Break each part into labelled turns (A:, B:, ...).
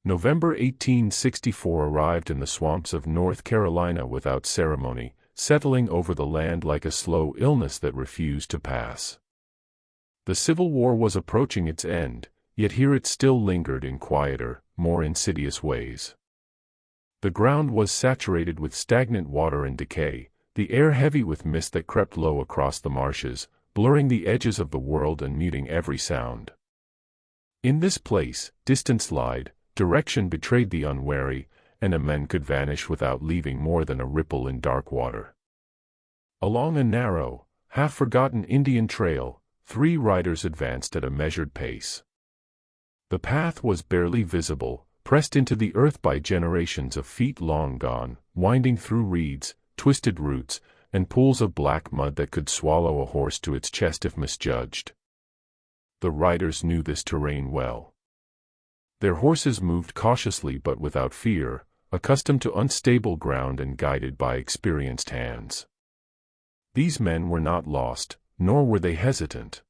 A: November 1864 arrived in the swamps of North Carolina without ceremony, settling over the land like a slow illness that refused to pass. The Civil War was approaching its end, yet here it still lingered in quieter, more insidious ways. The ground was saturated with stagnant water and decay, the air heavy with mist that crept low across the marshes, blurring the edges of the world and muting every sound. In this place, distance lied, direction betrayed the unwary, and a man could vanish without leaving more than a ripple in dark water. Along a narrow, half-forgotten Indian trail, 3 riders advanced at a measured pace. The path was barely visible, pressed into the earth by generations of feet long gone, winding through reeds, twisted roots, and pools of black mud that could swallow a horse to its chest if misjudged. The riders knew this terrain well. Their horses moved cautiously but without fear, accustomed to unstable ground and guided by experienced hands. These men were not lost, nor were they hesitant.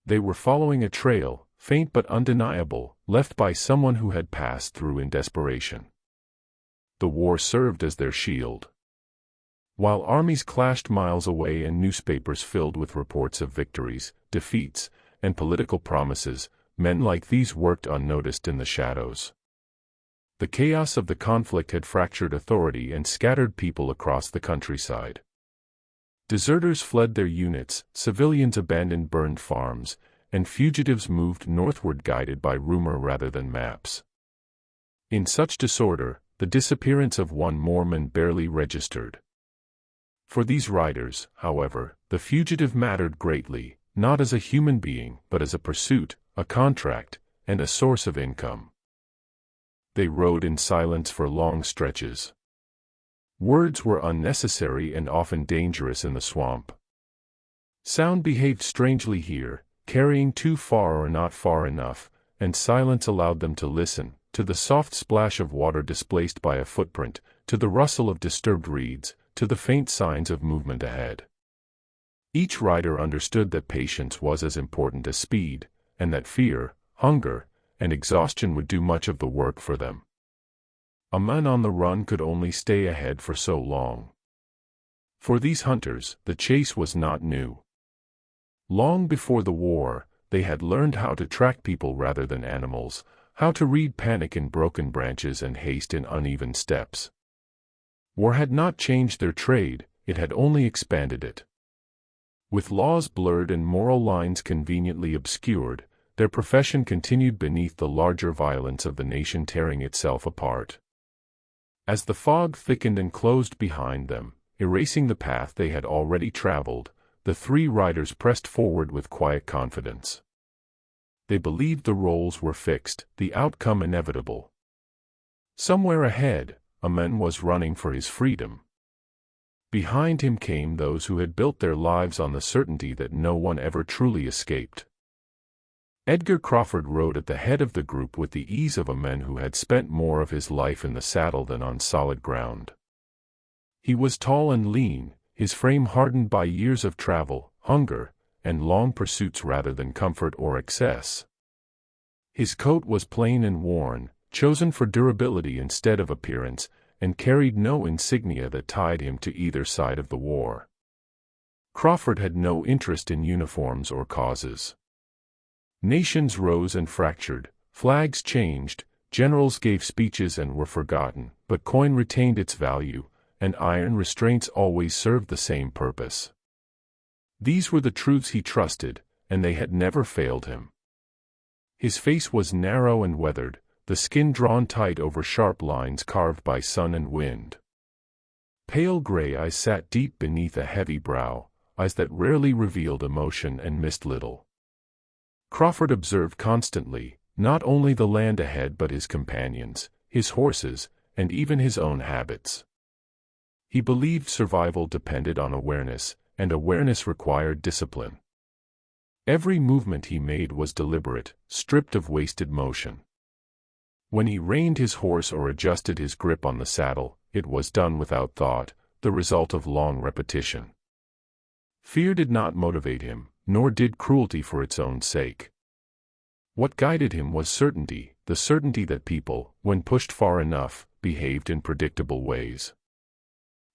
A: They were following a trail, faint but undeniable, left by someone who had passed through in desperation. The war served as their shield. While armies clashed miles away and newspapers filled with reports of victories, defeats, and political promises, men like these worked unnoticed in the shadows. The chaos of the conflict had fractured authority and scattered people across the countryside. Deserters fled their units, civilians abandoned burned farms, and fugitives moved northward guided by rumor rather than maps. In such disorder, the disappearance of one Mormon barely registered. For these riders, however, the fugitive mattered greatly, not as a human being, but as a pursuit, a contract, and a source of income. They rode in silence for long stretches. Words were unnecessary and often dangerous in the swamp. Sound behaved strangely here, carrying too far or not far enough, and silence allowed them to listen, to the soft splash of water displaced by a footprint, to the rustle of disturbed reeds, to the faint signs of movement ahead. Each rider understood that patience was as important as speed, and that fear, hunger, and exhaustion would do much of the work for them. A man on the run could only stay ahead for so long. For these hunters, the chase was not new. Long before the war, they had learned how to track people rather than animals, how to read panic in broken branches and haste in uneven steps. War had not changed their trade, it had only expanded it. With laws blurred and moral lines conveniently obscured, their profession continued beneath the larger violence of the nation tearing itself apart. As the fog thickened and closed behind them, erasing the path they had already traveled, the 3 riders pressed forward with quiet confidence. They believed the roles were fixed, the outcome inevitable. Somewhere ahead, a man was running for his freedom. Behind him came those who had built their lives on the certainty that no one ever truly escaped. Edgar Crawford rode at the head of the group with the ease of a man who had spent more of his life in the saddle than on solid ground. He was tall and lean, his frame hardened by years of travel, hunger, and long pursuits rather than comfort or excess. His coat was plain and worn, chosen for durability instead of appearance, and carried no insignia that tied him to either side of the war. Crawford had no interest in uniforms or causes. Nations rose and fractured, flags changed, generals gave speeches and were forgotten, but coin retained its value, and iron restraints always served the same purpose. These were the truths he trusted, and they had never failed him. His face was narrow and weathered, the skin drawn tight over sharp lines carved by sun and wind. Pale gray eyes sat deep beneath a heavy brow, eyes that rarely revealed emotion and missed little. Crawford observed constantly, not only the land ahead but his companions, his horses, and even his own habits. He believed survival depended on awareness, and awareness required discipline. Every movement he made was deliberate, stripped of wasted motion. When he reined his horse or adjusted his grip on the saddle, it was done without thought, the result of long repetition. Fear did not motivate him, nor did cruelty for its own sake. What guided him was certainty, the certainty that people, when pushed far enough, behaved in predictable ways.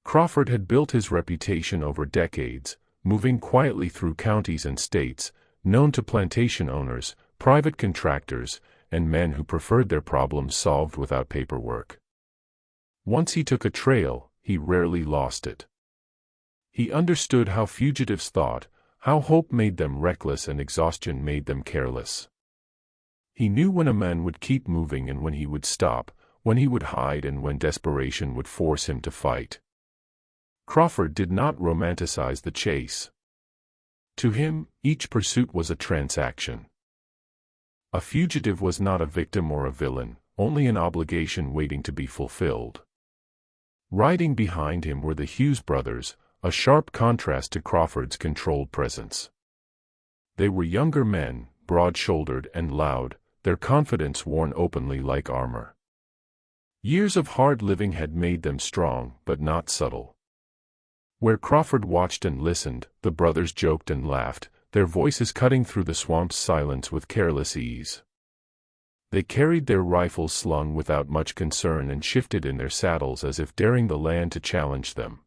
A: Crawford had built his reputation over decades, moving quietly through counties and states, known to plantation owners, private contractors, and men who preferred their problems solved without paperwork. Once he took a trail, he rarely lost it. He understood how fugitives thought, how hope made them reckless and exhaustion made them careless. He knew when a man would keep moving and when he would stop, when he would hide and when desperation would force him to fight. Crawford did not romanticize the chase. To him, each pursuit was a transaction. A fugitive was not a victim or a villain, only an obligation waiting to be fulfilled. Riding behind him were the Hughes brothers, a sharp contrast to Crawford's controlled presence. They were younger men, broad-shouldered and loud, their confidence worn openly like armor. Years of hard living had made them strong, but not subtle. Where Crawford watched and listened, the brothers joked and laughed, their voices cutting through the swamp's silence with careless ease. They carried their rifles slung without much concern and shifted in their saddles as if daring the land to challenge them.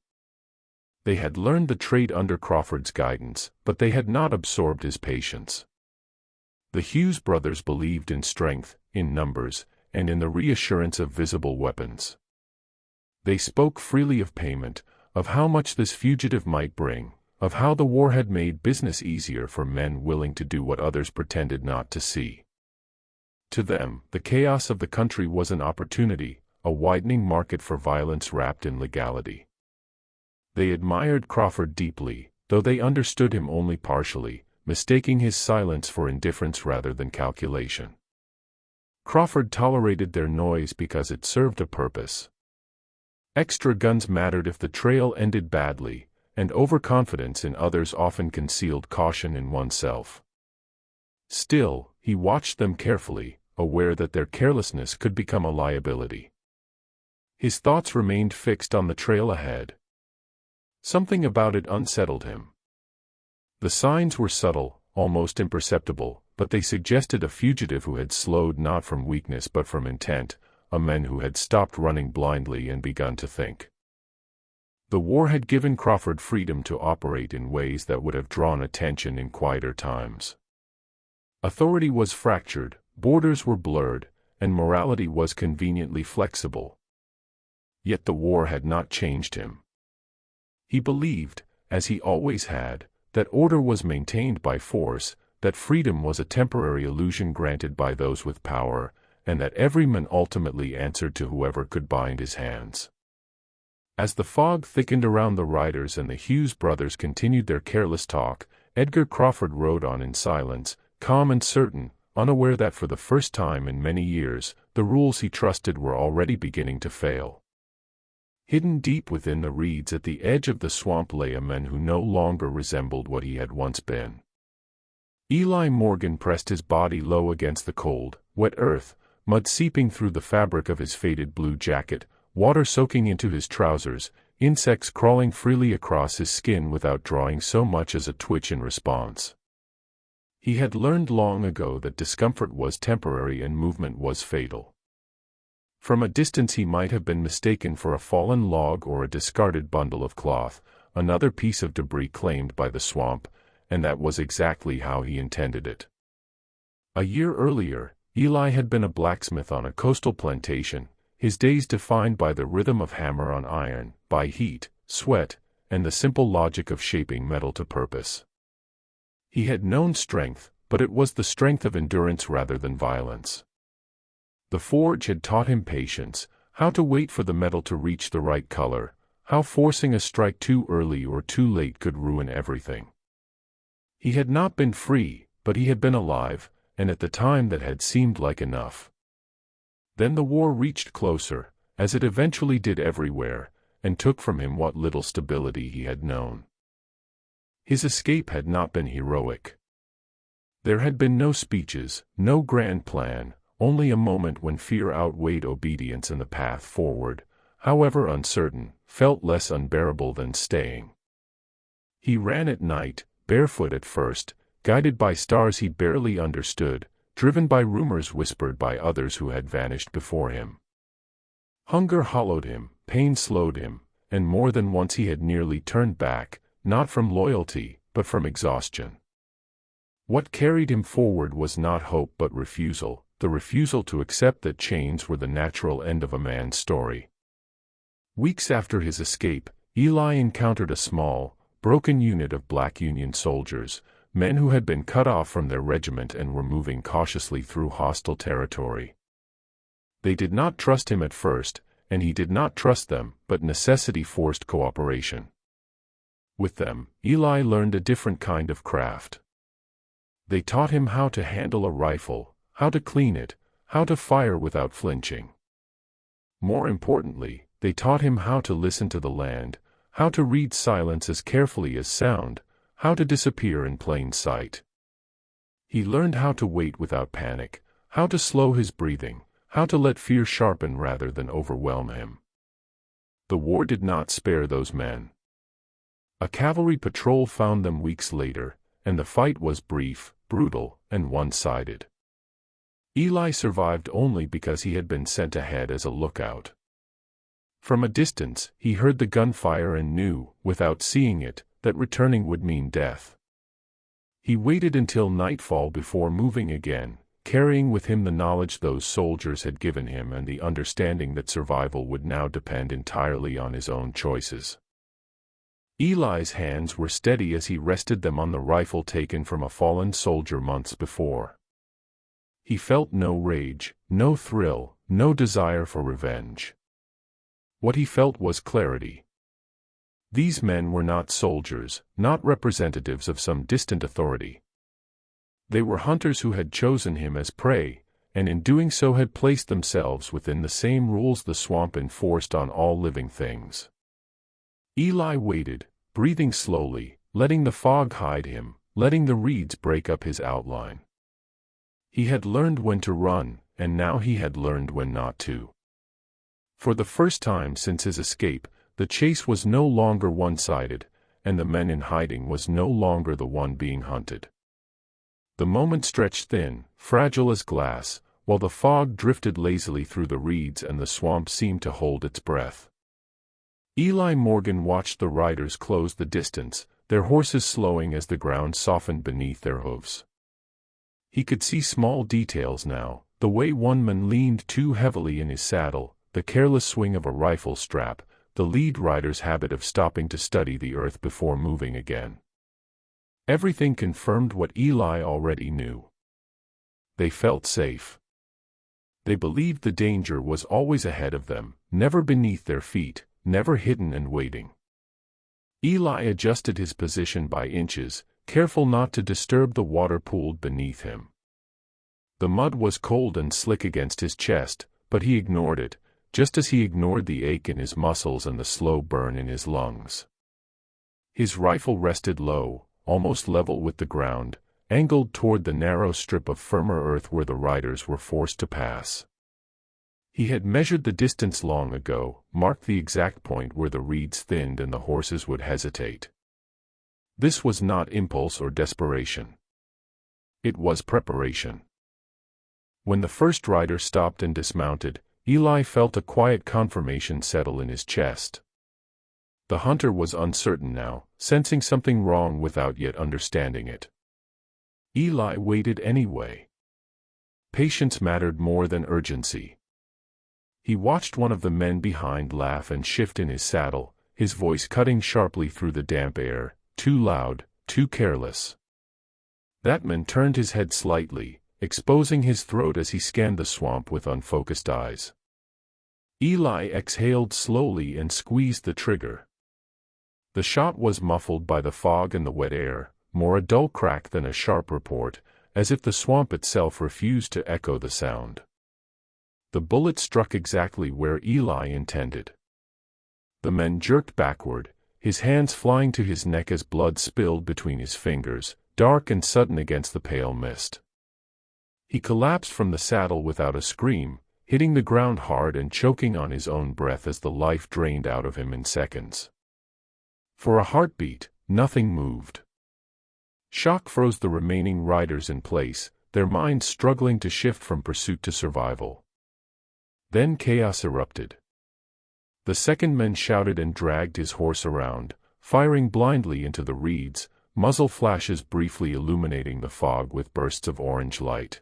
A: They had learned the trade under Crawford's guidance, but they had not absorbed his patience. The Hughes brothers believed in strength, in numbers, and in the reassurance of visible weapons. They spoke freely of payment, of how much this fugitive might bring, of how the war had made business easier for men willing to do what others pretended not to see. To them, the chaos of the country was an opportunity, a widening market for violence wrapped in legality. They admired Crawford deeply, though they understood him only partially, mistaking his silence for indifference rather than calculation. Crawford tolerated their noise because it served a purpose. Extra guns mattered if the trail ended badly, and overconfidence in others often concealed caution in oneself. Still, he watched them carefully, aware that their carelessness could become a liability. His thoughts remained fixed on the trail ahead. Something about it unsettled him. The signs were subtle, almost imperceptible, but they suggested a fugitive who had slowed not from weakness but from intent, a man who had stopped running blindly and begun to think. The war had given Crawford freedom to operate in ways that would have drawn attention in quieter times. Authority was fractured, borders were blurred, and morality was conveniently flexible. Yet the war had not changed him. He believed, as he always had, that order was maintained by force, that freedom was a temporary illusion granted by those with power, and that every man ultimately answered to whoever could bind his hands. As the fog thickened around the riders and the Hughes brothers continued their careless talk, Edgar Crawford rode on in silence, calm and certain, unaware that for the first time in many years, the rules he trusted were already beginning to fail. Hidden deep within the reeds at the edge of the swamp lay a man who no longer resembled what he had once been. Eli Morgan pressed his body low against the cold, wet earth, mud seeping through the fabric of his faded blue jacket, water soaking into his trousers, insects crawling freely across his skin without drawing so much as a twitch in response. He had learned long ago that discomfort was temporary and movement was fatal. From a distance he might have been mistaken for a fallen log or a discarded bundle of cloth, another piece of debris claimed by the swamp, and that was exactly how he intended it. A year earlier, Eli had been a blacksmith on a coastal plantation, his days defined by the rhythm of hammer on iron, by heat, sweat, and the simple logic of shaping metal to purpose. He had known strength, but it was the strength of endurance rather than violence. The forge had taught him patience, how to wait for the metal to reach the right color, how forcing a strike too early or too late could ruin everything. He had not been free, but he had been alive, and at the time that had seemed like enough. Then the war reached closer, as it eventually did everywhere, and took from him what little stability he had known. His escape had not been heroic. There had been no speeches, no grand plan, only a moment when fear outweighed obedience and the path forward, however uncertain, felt less unbearable than staying. He ran at night, barefoot at first, guided by stars he barely understood, driven by rumors whispered by others who had vanished before him. Hunger hollowed him, pain slowed him, and more than once he had nearly turned back, not from loyalty, but from exhaustion. What carried him forward was not hope but refusal, the refusal to accept that chains were the natural end of a man's story. Weeks after his escape, Eli encountered a small, broken unit of black Union soldiers, men who had been cut off from their regiment and were moving cautiously through hostile territory. They did not trust him at first, and he did not trust them, but necessity forced cooperation. With them, Eli learned a different kind of craft. They taught him how to handle a rifle, how to clean it, how to fire without flinching. More importantly, they taught him how to listen to the land, how to read silence as carefully as sound, how to disappear in plain sight. He learned how to wait without panic, how to slow his breathing, how to let fear sharpen rather than overwhelm him. The war did not spare those men. A cavalry patrol found them weeks later, and the fight was brief, brutal, and one-sided. Eli survived only because he had been sent ahead as a lookout. From a distance, he heard the gunfire and knew, without seeing it, that returning would mean death. He waited until nightfall before moving again, carrying with him the knowledge those soldiers had given him and the understanding that survival would now depend entirely on his own choices. Eli's hands were steady as he rested them on the rifle taken from a fallen soldier months before. He felt no rage, no thrill, no desire for revenge. What he felt was clarity. These men were not soldiers, not representatives of some distant authority. They were hunters who had chosen him as prey, and in doing so had placed themselves within the same rules the swamp enforced on all living things. Eli waited, breathing slowly, letting the fog hide him, letting the reeds break up his outline. He had learned when to run, and now he had learned when not to. For the first time since his escape, the chase was no longer one-sided, and the man in hiding was no longer the one being hunted. The moment stretched thin, fragile as glass, while the fog drifted lazily through the reeds and the swamp seemed to hold its breath. Eli Morgan watched the riders close the distance, their horses slowing as the ground softened beneath their hooves. He could see small details now, the way one man leaned too heavily in his saddle, the careless swing of a rifle strap, the lead rider's habit of stopping to study the earth before moving again. Everything confirmed what Eli already knew. They felt safe. They believed the danger was always ahead of them, never beneath their feet, never hidden and waiting. Eli adjusted his position by inches, careful not to disturb the water pooled beneath him. The mud was cold and slick against his chest, but he ignored it, just as he ignored the ache in his muscles and the slow burn in his lungs. His rifle rested low, almost level with the ground, angled toward the narrow strip of firmer earth where the riders were forced to pass. He had measured the distance long ago, marked the exact point where the reeds thinned and the horses would hesitate. This was not impulse or desperation. It was preparation. When the first rider stopped and dismounted, Eli felt a quiet confirmation settle in his chest. The hunter was uncertain now, sensing something wrong without yet understanding it. Eli waited anyway. Patience mattered more than urgency. He watched one of the men behind laugh and shift in his saddle, his voice cutting sharply through the damp air, too loud, too careless. That man turned his head slightly, exposing his throat as he scanned the swamp with unfocused eyes. Eli exhaled slowly and squeezed the trigger. The shot was muffled by the fog and the wet air, more a dull crack than a sharp report, as if the swamp itself refused to echo the sound. The bullet struck exactly where Eli intended. The man jerked backward, his hands flying to his neck as blood spilled between his fingers, dark and sudden against the pale mist. He collapsed from the saddle without a scream, hitting the ground hard and choking on his own breath as the life drained out of him in seconds. For a heartbeat, nothing moved. Shock froze the remaining riders in place, their minds struggling to shift from pursuit to survival. Then chaos erupted. The second man shouted and dragged his horse around, firing blindly into the reeds, muzzle flashes briefly illuminating the fog with bursts of orange light.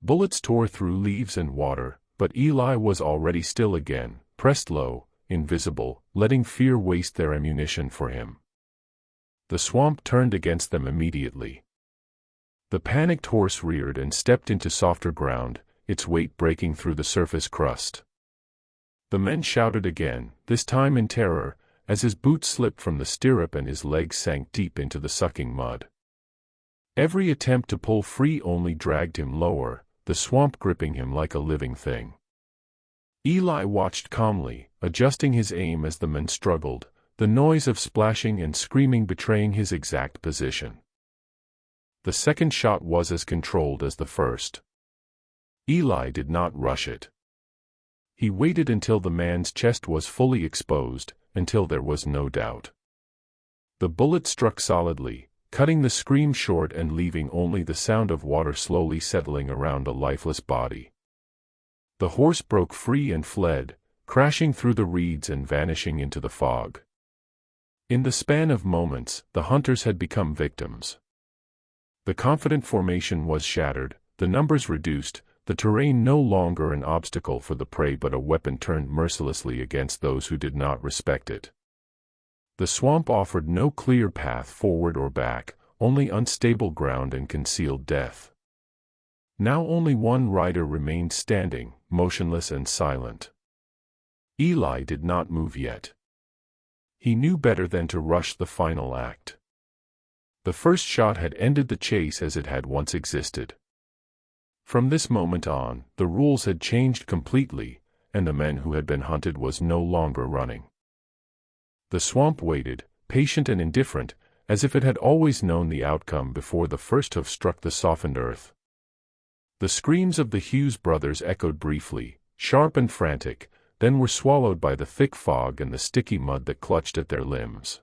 A: Bullets tore through leaves and water, but Eli was already still again, pressed low, invisible, letting fear waste their ammunition for him. The swamp turned against them immediately. The panicked horse reared and stepped into softer ground, its weight breaking through the surface crust. The men shouted again, this time in terror, as his boots slipped from the stirrup and his legs sank deep into the sucking mud. Every attempt to pull free only dragged him lower, the swamp gripping him like a living thing. Eli watched calmly, adjusting his aim as the men struggled, the noise of splashing and screaming betraying his exact position. The second shot was as controlled as the first. Eli did not rush it. He waited until the man's chest was fully exposed, until there was no doubt. The bullet struck solidly, cutting the scream short and leaving only the sound of water slowly settling around a lifeless body. The horse broke free and fled, crashing through the reeds and vanishing into the fog. In the span of moments, the hunters had become victims. The confident formation was shattered, the numbers reduced, the terrain no longer an obstacle for the prey but a weapon turned mercilessly against those who did not respect it. The swamp offered no clear path forward or back, only unstable ground and concealed death. Now only one rider remained standing, motionless and silent. Eli did not move yet. He knew better than to rush the final act. The first shot had ended the chase as it had once existed. From this moment on, the rules had changed completely, and the man who had been hunted was no longer running. The swamp waited, patient and indifferent, as if it had always known the outcome before the first hoof struck the softened earth. The screams of the Hughes brothers echoed briefly, sharp and frantic, then were swallowed by the thick fog and the sticky mud that clutched at their limbs.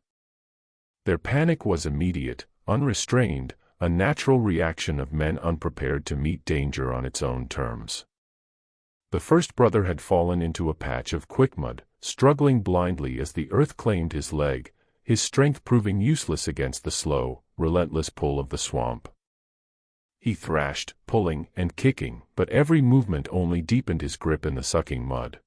A: Their panic was immediate, unrestrained, a natural reaction of men unprepared to meet danger on its own terms. The first brother had fallen into a patch of quickmud, struggling blindly as the earth claimed his leg, his strength proving useless against the slow, relentless pull of the swamp. He thrashed, pulling and kicking, but every movement only deepened his grip in the sucking mud.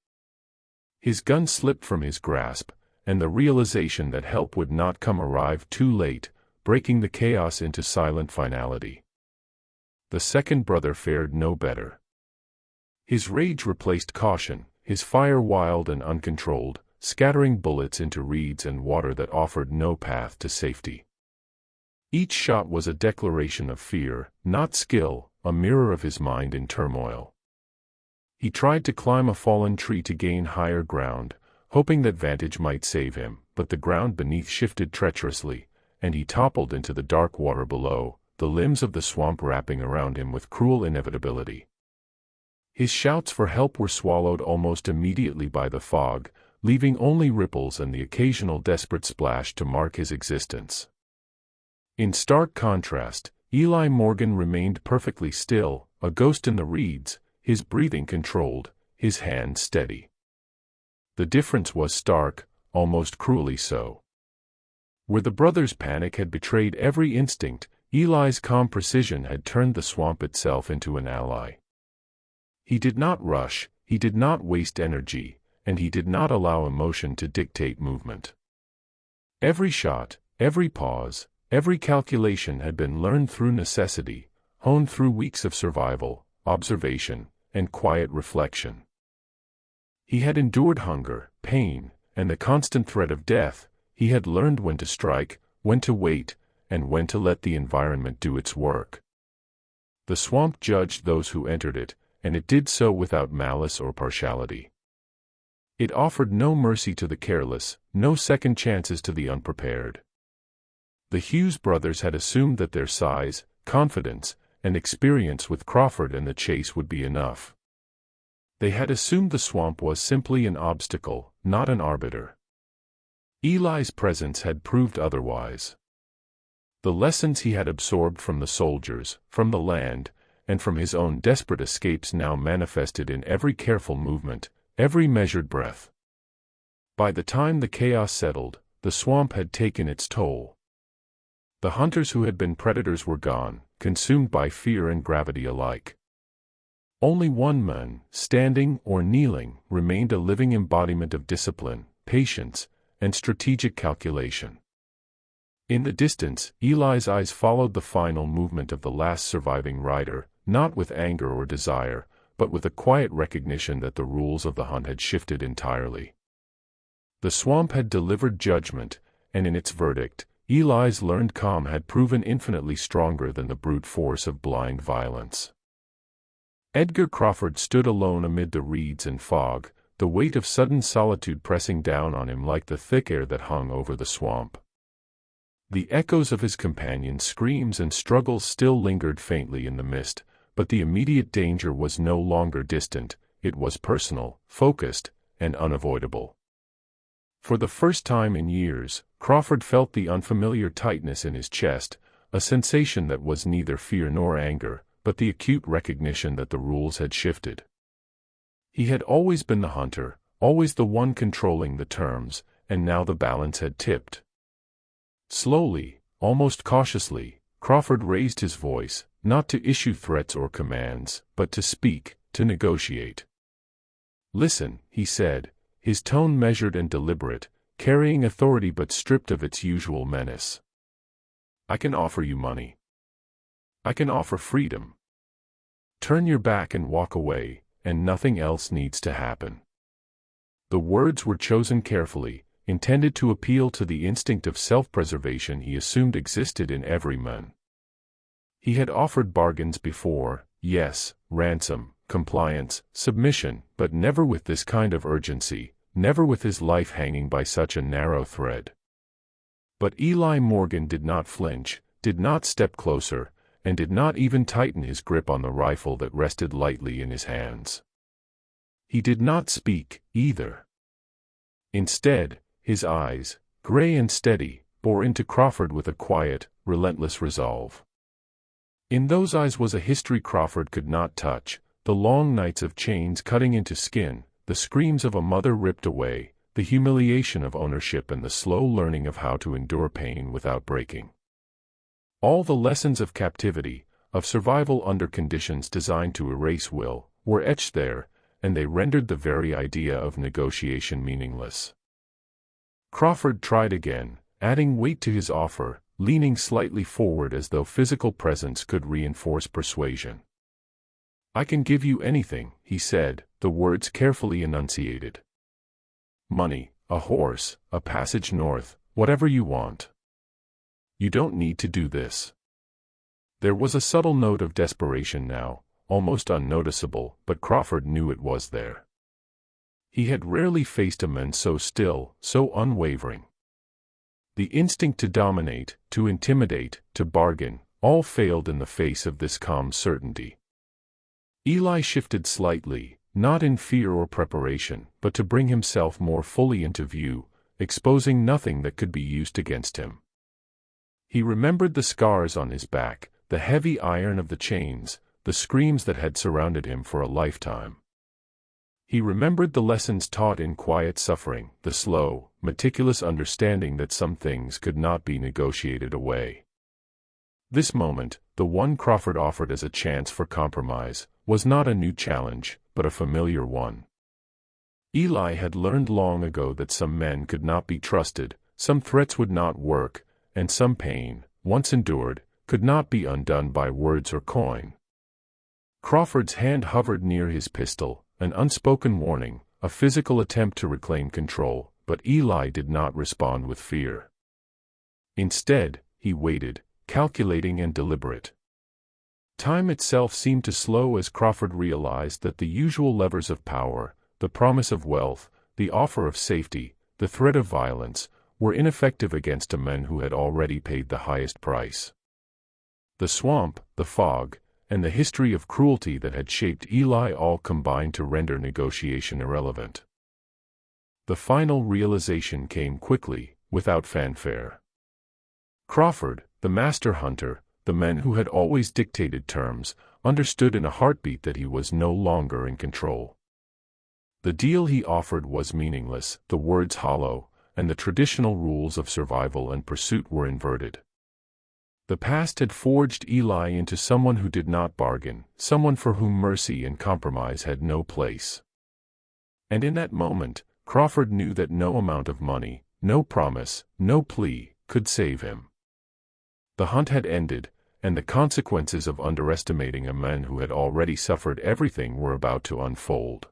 A: His gun slipped from his grasp, and the realization that help would not come arrived too late, breaking the chaos into silent finality. The second brother fared no better. His rage replaced caution, his fire wild and uncontrolled, scattering bullets into reeds and water that offered no path to safety. Each shot was a declaration of fear, not skill, a mirror of his mind in turmoil. He tried to climb a fallen tree to gain higher ground, hoping that vantage might save him, but the ground beneath shifted treacherously, and he toppled into the dark water below, the limbs of the swamp wrapping around him with cruel inevitability. His shouts for help were swallowed almost immediately by the fog, leaving only ripples and the occasional desperate splash to mark his existence. In stark contrast, Eli Morgan remained perfectly still, a ghost in the reeds, his breathing controlled, his hand steady. The difference was stark, almost cruelly so. Where the brothers' panic had betrayed every instinct, Eli's calm precision had turned the swamp itself into an ally. He did not rush, he did not waste energy, and he did not allow emotion to dictate movement. Every shot, every pause, every calculation had been learned through necessity, honed through weeks of survival, observation, and quiet reflection. He had endured hunger, pain, and the constant threat of death. He had learned when to strike, when to wait, and when to let the environment do its work. The swamp judged those who entered it, and it did so without malice or partiality. It offered no mercy to the careless, no second chances to the unprepared. The Hughes brothers had assumed that their size, confidence, and experience with Crawford and the chase would be enough. They had assumed the swamp was simply an obstacle, not an arbiter. Eli's presence had proved otherwise. The lessons he had absorbed from the soldiers, from the land, and from his own desperate escapes now manifested in every careful movement, every measured breath. By the time the chaos settled, the swamp had taken its toll. The hunters who had been predators were gone, consumed by fear and gravity alike. Only one man, standing or kneeling, remained a living embodiment of discipline, patience, and strategic calculation. In the distance, Eli's eyes followed the final movement of the last surviving rider, not with anger or desire, but with a quiet recognition that the rules of the hunt had shifted entirely. The swamp had delivered judgment, and in its verdict, Eli's learned calm had proven infinitely stronger than the brute force of blind violence. Edgar Crawford stood alone amid the reeds and fog, the weight of sudden solitude pressing down on him like the thick air that hung over the swamp. The echoes of his companions' screams and struggles still lingered faintly in the mist, but the immediate danger was no longer distant, it was personal, focused, and unavoidable. For the first time in years, Crawford felt the unfamiliar tightness in his chest, a sensation that was neither fear nor anger, but the acute recognition that the rules had shifted. He had always been the hunter, always the one controlling the terms, and now the balance had tipped. Slowly, almost cautiously, Crawford raised his voice, not to issue threats or commands, but to speak, to negotiate. "Listen," he said, his tone measured and deliberate, carrying authority but stripped of its usual menace. "I can offer you money. I can offer freedom. Turn your back and walk away, and nothing else needs to happen." The words were chosen carefully, intended to appeal to the instinct of self-preservation he assumed existed in every man. He had offered bargains before, yes, ransom, compliance, submission, but never with this kind of urgency, never with his life hanging by such a narrow thread. But Eli Morgan did not flinch, did not step closer, and did not even tighten his grip on the rifle that rested lightly in his hands. He did not speak, either. Instead, his eyes, gray and steady, bore into Crawford with a quiet, relentless resolve. In those eyes was a history Crawford could not touch, the long nights of chains cutting into skin, the screams of a mother ripped away, the humiliation of ownership and the slow learning of how to endure pain without breaking. All the lessons of captivity, of survival under conditions designed to erase will, were etched there, and they rendered the very idea of negotiation meaningless. Crawford tried again, adding weight to his offer, leaning slightly forward as though physical presence could reinforce persuasion. "I can give you anything," he said, the words carefully enunciated. "Money, a horse, a passage north, whatever you want. You don't need to do this." There was a subtle note of desperation now, almost unnoticeable, but Crawford knew it was there. He had rarely faced a man so still, so unwavering. The instinct to dominate, to intimidate, to bargain, all failed in the face of this calm certainty. Eli shifted slightly, not in fear or preparation, but to bring himself more fully into view, exposing nothing that could be used against him. He remembered the scars on his back, the heavy iron of the chains, the screams that had surrounded him for a lifetime. He remembered the lessons taught in quiet suffering, the slow, meticulous understanding that some things could not be negotiated away. This moment, the one Crawford offered as a chance for compromise, was not a new challenge, but a familiar one. Eli had learned long ago that some men could not be trusted, some threats would not work, and some pain, once endured, could not be undone by words or coin. Crawford's hand hovered near his pistol, an unspoken warning, a physical attempt to reclaim control, but Eli did not respond with fear. Instead, he waited, calculating and deliberate. Time itself seemed to slow as Crawford realized that the usual levers of power, the promise of wealth, the offer of safety, the threat of violence, were ineffective against a man who had already paid the highest price. The swamp, the fog, and the history of cruelty that had shaped Eli all combined to render negotiation irrelevant. The final realization came quickly, without fanfare. Crawford, The master hunter, the man who had always dictated terms, understood in a heartbeat that he was no longer in control. The deal he offered was meaningless, the words hollow, and the traditional rules of survival and pursuit were inverted. The past had forged Eli into someone who did not bargain, someone for whom mercy and compromise had no place. And in that moment, Crawford knew that no amount of money, no promise, no plea, could save him. The hunt had ended, and the consequences of underestimating a man who had already suffered everything were about to unfold.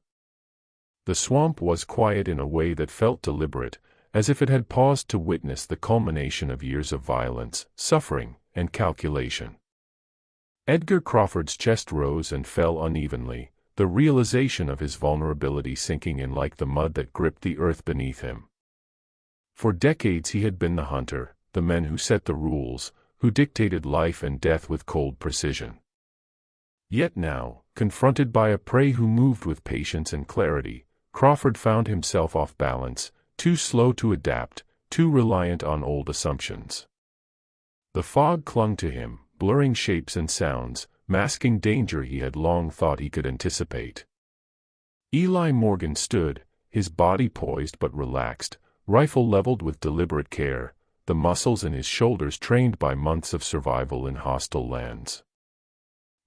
A: The swamp was quiet in a way that felt deliberate, as if it had paused to witness the culmination of years of violence, suffering, and calculation. Edgar Crawford's chest rose and fell unevenly, the realization of his vulnerability sinking in like the mud that gripped the earth beneath him. For decades he had been the hunter, the man who set the rules, who dictated life and death with cold precision. Yet now, confronted by a prey who moved with patience and clarity, Crawford found himself off balance, too slow to adapt, too reliant on old assumptions. The fog clung to him, blurring shapes and sounds, masking danger he had long thought he could anticipate. Eli Morgan stood, his body poised but relaxed, rifle leveled with deliberate care, the muscles in his shoulders trained by months of survival in hostile lands.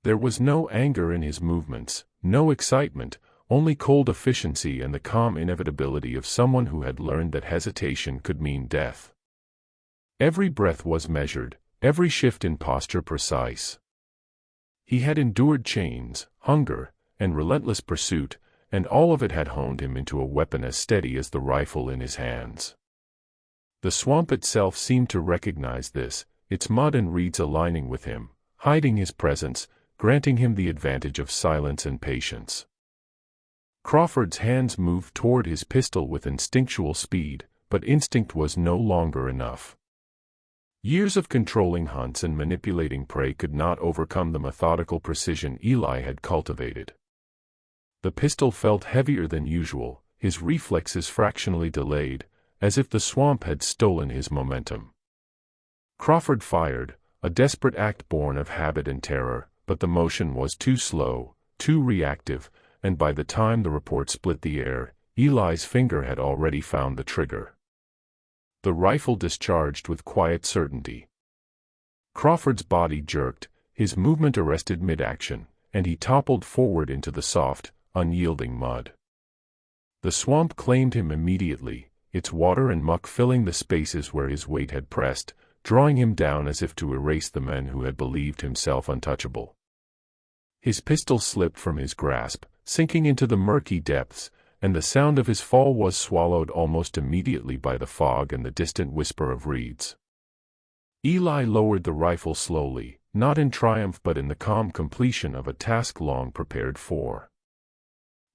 A: There was no anger in his movements, no excitement, only cold efficiency and the calm inevitability of someone who had learned that hesitation could mean death. Every breath was measured, every shift in posture precise. He had endured chains, hunger, and relentless pursuit, and all of it had honed him into a weapon as steady as the rifle in his hands. The swamp itself seemed to recognize this, its mud and reeds aligning with him, hiding his presence, granting him the advantage of silence and patience. Crawford's hands moved toward his pistol with instinctual speed, but instinct was no longer enough. Years of controlling hunts and manipulating prey could not overcome the methodical precision Eli had cultivated. The pistol felt heavier than usual, his reflexes fractionally delayed, as if the swamp had stolen his momentum. Crawford fired, a desperate act born of habit and terror, but the motion was too slow, too reactive, and by the time the report split the air, Eli's finger had already found the trigger. The rifle discharged with quiet certainty. Crawford's body jerked, his movement arrested mid-action, and he toppled forward into the soft, unyielding mud. The swamp claimed him immediately, its water and muck filling the spaces where his weight had pressed, drawing him down as if to erase the man who had believed himself untouchable. His pistol slipped from his grasp, sinking into the murky depths, and the sound of his fall was swallowed almost immediately by the fog and the distant whisper of reeds. Eli lowered the rifle slowly, not in triumph but in the calm completion of a task long prepared for.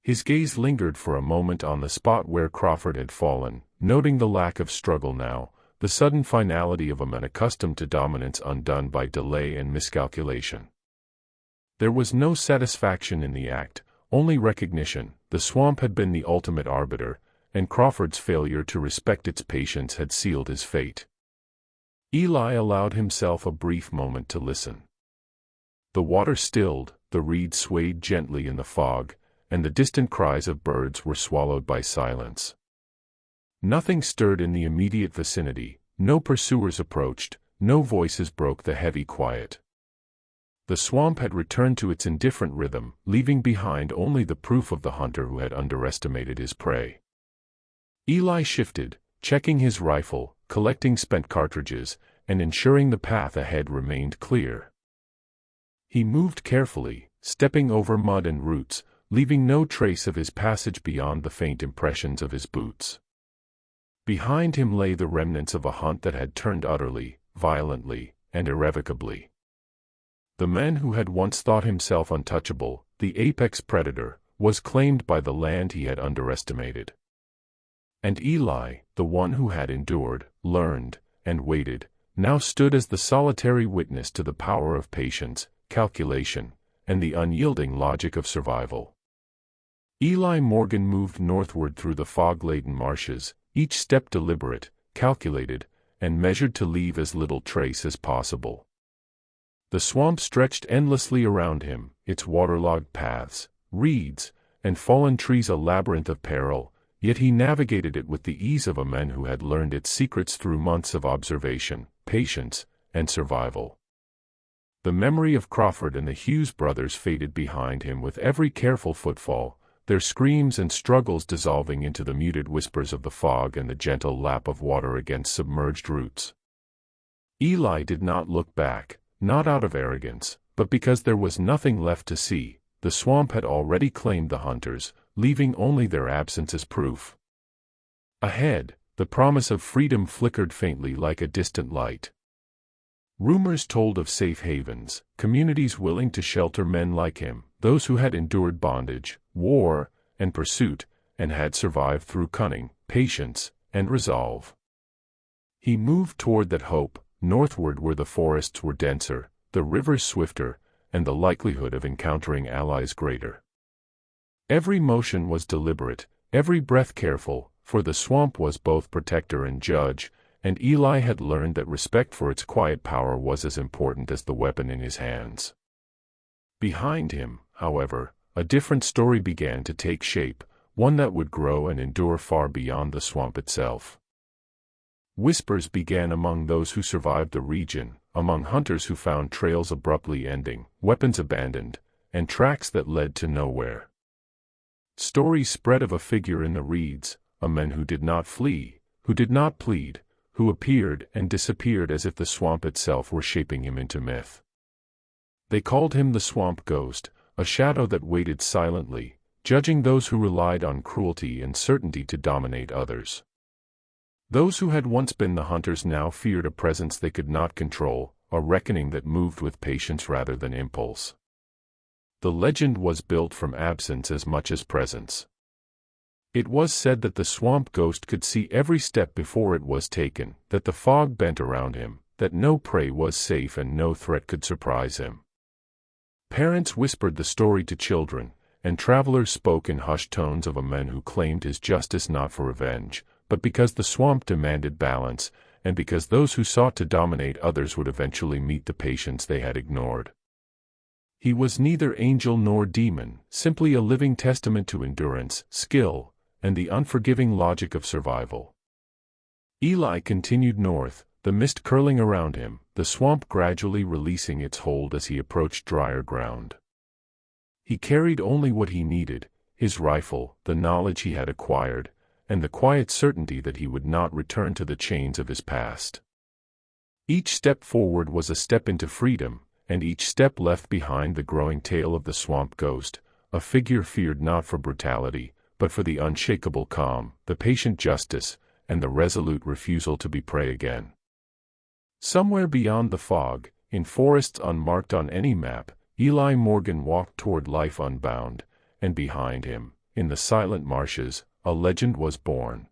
A: His gaze lingered for a moment on the spot where Crawford had fallen, noting the lack of struggle now, the sudden finality of a man accustomed to dominance undone by delay and miscalculation. There was no satisfaction in the act, only recognition. The swamp had been the ultimate arbiter, and Crawford's failure to respect its patience had sealed his fate. Eli allowed himself a brief moment to listen. The water stilled, the reeds swayed gently in the fog, and the distant cries of birds were swallowed by silence. Nothing stirred in the immediate vicinity, no pursuers approached, no voices broke the heavy quiet. The swamp had returned to its indifferent rhythm, leaving behind only the proof of the hunter who had underestimated his prey. Eli shifted, checking his rifle, collecting spent cartridges, and ensuring the path ahead remained clear. He moved carefully, stepping over mud and roots, leaving no trace of his passage beyond the faint impressions of his boots. Behind him lay the remnants of a hunt that had turned utterly, violently, and irrevocably. The man who had once thought himself untouchable, the apex predator, was claimed by the land he had underestimated. And Eli, the one who had endured, learned, and waited, now stood as the solitary witness to the power of patience, calculation, and the unyielding logic of survival. Eli Morgan moved northward through the fog-laden marshes, each step deliberate, calculated, and measured to leave as little trace as possible. The swamp stretched endlessly around him, its waterlogged paths, reeds, and fallen trees a labyrinth of peril, yet he navigated it with the ease of a man who had learned its secrets through months of observation, patience, and survival. The memory of Crawford and the Hughes brothers faded behind him with every careful footfall, their screams and struggles dissolving into the muted whispers of the fog and the gentle lap of water against submerged roots. Eli did not look back, not out of arrogance, but because there was nothing left to see. The swamp had already claimed the hunters, leaving only their absence as proof. Ahead, the promise of freedom flickered faintly like a distant light. Rumors told of safe havens, communities willing to shelter men like him, those who had endured bondage, war, and pursuit, and had survived through cunning, patience, and resolve. He moved toward that hope, northward where the forests were denser, the rivers swifter, and the likelihood of encountering allies greater. Every motion was deliberate, every breath careful, for the swamp was both protector and judge, and Eli had learned that respect for its quiet power was as important as the weapon in his hands. Behind him, however, a different story began to take shape, one that would grow and endure far beyond the swamp itself. Whispers began among those who survived the region, among hunters who found trails abruptly ending, weapons abandoned, and tracks that led to nowhere. Stories spread of a figure in the reeds, a man who did not flee, who did not plead, who appeared and disappeared as if the swamp itself were shaping him into myth. They called him the swamp ghost, a shadow that waited silently, judging those who relied on cruelty and certainty to dominate others. Those who had once been the hunters now feared a presence they could not control, a reckoning that moved with patience rather than impulse. The legend was built from absence as much as presence. It was said that the swamp ghost could see every step before it was taken, that the fog bent around him, that no prey was safe and no threat could surprise him. Parents whispered the story to children, and travelers spoke in hushed tones of a man who claimed his justice not for revenge, but because the swamp demanded balance, and because those who sought to dominate others would eventually meet the patience they had ignored. He was neither angel nor demon, simply a living testament to endurance, skill, and the unforgiving logic of survival. Eli continued north, the mist curling around him, the swamp gradually releasing its hold as he approached drier ground. He carried only what he needed, his rifle, the knowledge he had acquired, and the quiet certainty that he would not return to the chains of his past. Each step forward was a step into freedom, and each step left behind the growing tale of the swamp ghost, a figure feared not for brutality, but for the unshakable calm, the patient justice, and the resolute refusal to be prey again. Somewhere beyond the fog, in forests unmarked on any map, Eli Morgan walked toward life unbound, and behind him, in the silent marshes, a legend was born.